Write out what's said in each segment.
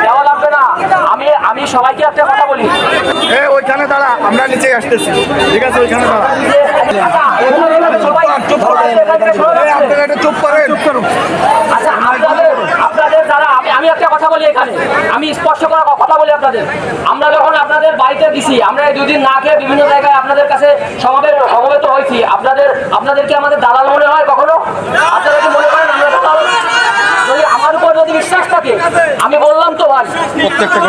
দেওয়া লাগবে না। আমি সবাইকে একটা কথা বলি, ওইখানে দাঁড়া, আমরা নিচে আসতেছি, ঠিক আছে? ওইখানে দাঁড়া, চুপ করেন। আচ্ছা, আপনাদের যারা আমি একটা কথা বলি এখানে, আমি স্পষ্ট করার কথা বলি আপনাদের। আমরা যখন আপনাদের বাড়িতে দিছি, আমরা এই 2 দিন না খেয়ে বিভিন্ন জায়গায় আপনাদের কাছে সমবেত হয়েছি, আপনাদেরকে আমাদের দালাল মনে হয় কখনো? আপনারা কি মনে করেন আমরা দালাল? যদি আমার উপর যদি বিশ্বাস থাকে, আমি বললাম তো ভাই, প্রত্যেকটা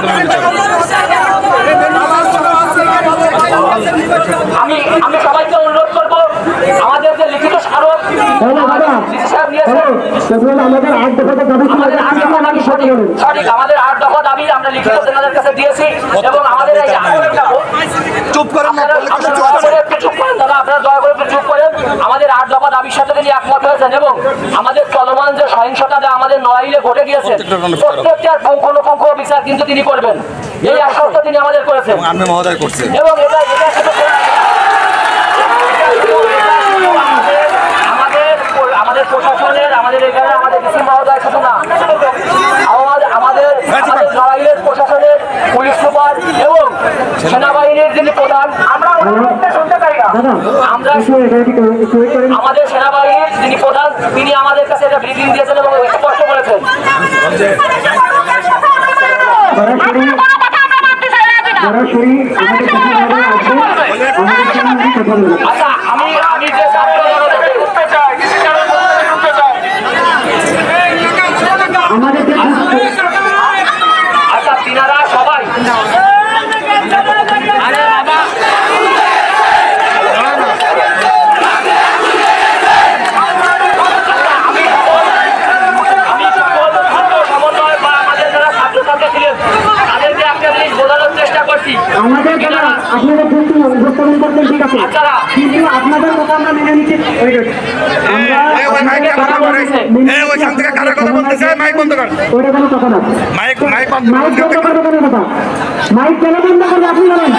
আমি সবাইকে অনুরোধ করবো, আমাদের যে লিখিত স্মারক সঠিক, আমাদের 8 দফা দাবি আমরা লিখিত তেনাদের কাছে দিয়েছি এবং আমাদের এই চুপ করেন না, চুপ করেন দাদা, আপনারা দয়া করে একটু চুপ করেন। আমাদের 8 দফা দাবির সাথে তিনি একমত হয়েছেন এবং আমাদের চলমান যে সহিংসতা যা আমাদের নড়াইলে ঘটে গিয়েছে, প্রত্যেকটার পুঙ্খানুপুঙ্খ বিচার কিন্তু তিনি করবেন, এই আশ্বস্ত তিনি আমাদের করেছেন এবং এটা আমাদের প্রশাসনের, আমাদের এখানে আমাদের ডিসি মহোদয় শুধু না, আমাদের নড়াইলের প্রশাসনের পুলিশ সুপার এবং সেনাবাহিনীর যিনি প্রধান, আমরা শুনতে চাই না, আমাদের সেনাবাহিনীর যিনি প্রধান তিনি আমাদের কাছে এটা ব্রিফিং দিয়েছেন এবং স্পষ্ট করেছেন। আচ্ছা, আমি যে আচ্ছা, তিনারা সবাই আমাদের যারা আপনাদের উপস্থাপন করতেন ঠিক আছে, কিন্তু আপনাদের কথা আমরা মেনে নিচ্ছি। মাইক বন্ধ কর, ওইটা কোনো কথা না, মাইক বন্ধ করবে কোনো কথা, মাইক কেন বন্ধ করবে আপনি বলেন?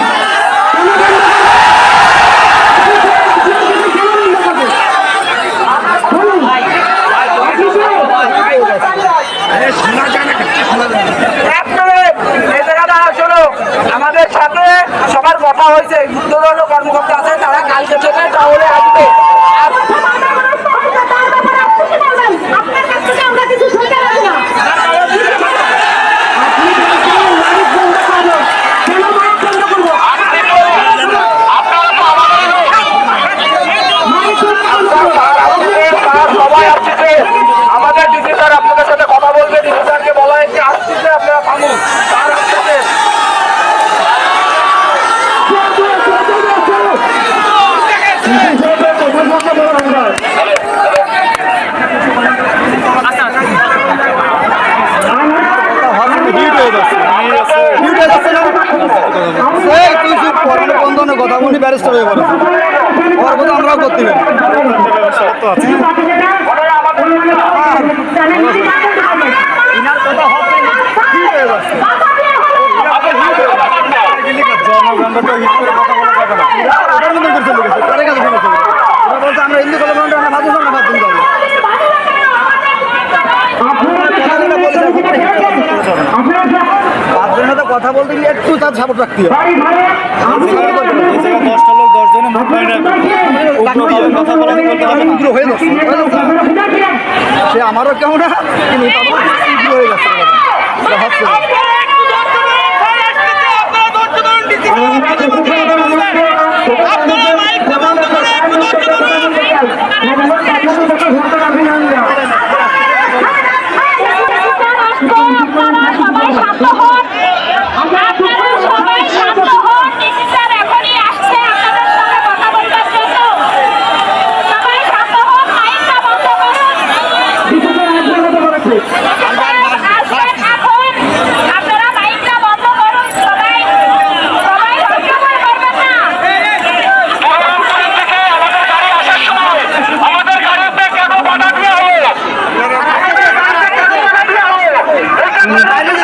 আমাদের সাথে সবার কথা হয়েছে, উদ্যোগী কর্মকর্তা আছে, তারা কালকে থেকে তাহলে আসবে। সবাই আসছে, আমাদের ডিসি স্যার আপনাদের সাথে কথা বলবে, ডিসি স্যারকে বলা হয়েছে আসছে, আপনারা থামুন, স্যার আসছে। কথা বলি ব্যারিস্টার হয়ে পড়ে, ওর কথা আমরাও করতে পারি। আমরা হিন্দু কথা বলতে গিয়ে একটু তার সাপোর্ট রাখতে হবে। 10টা লোক 10 জনে সে আমারও কেমন না, কিন্তু হয়ে যাচ্ছে। Dale,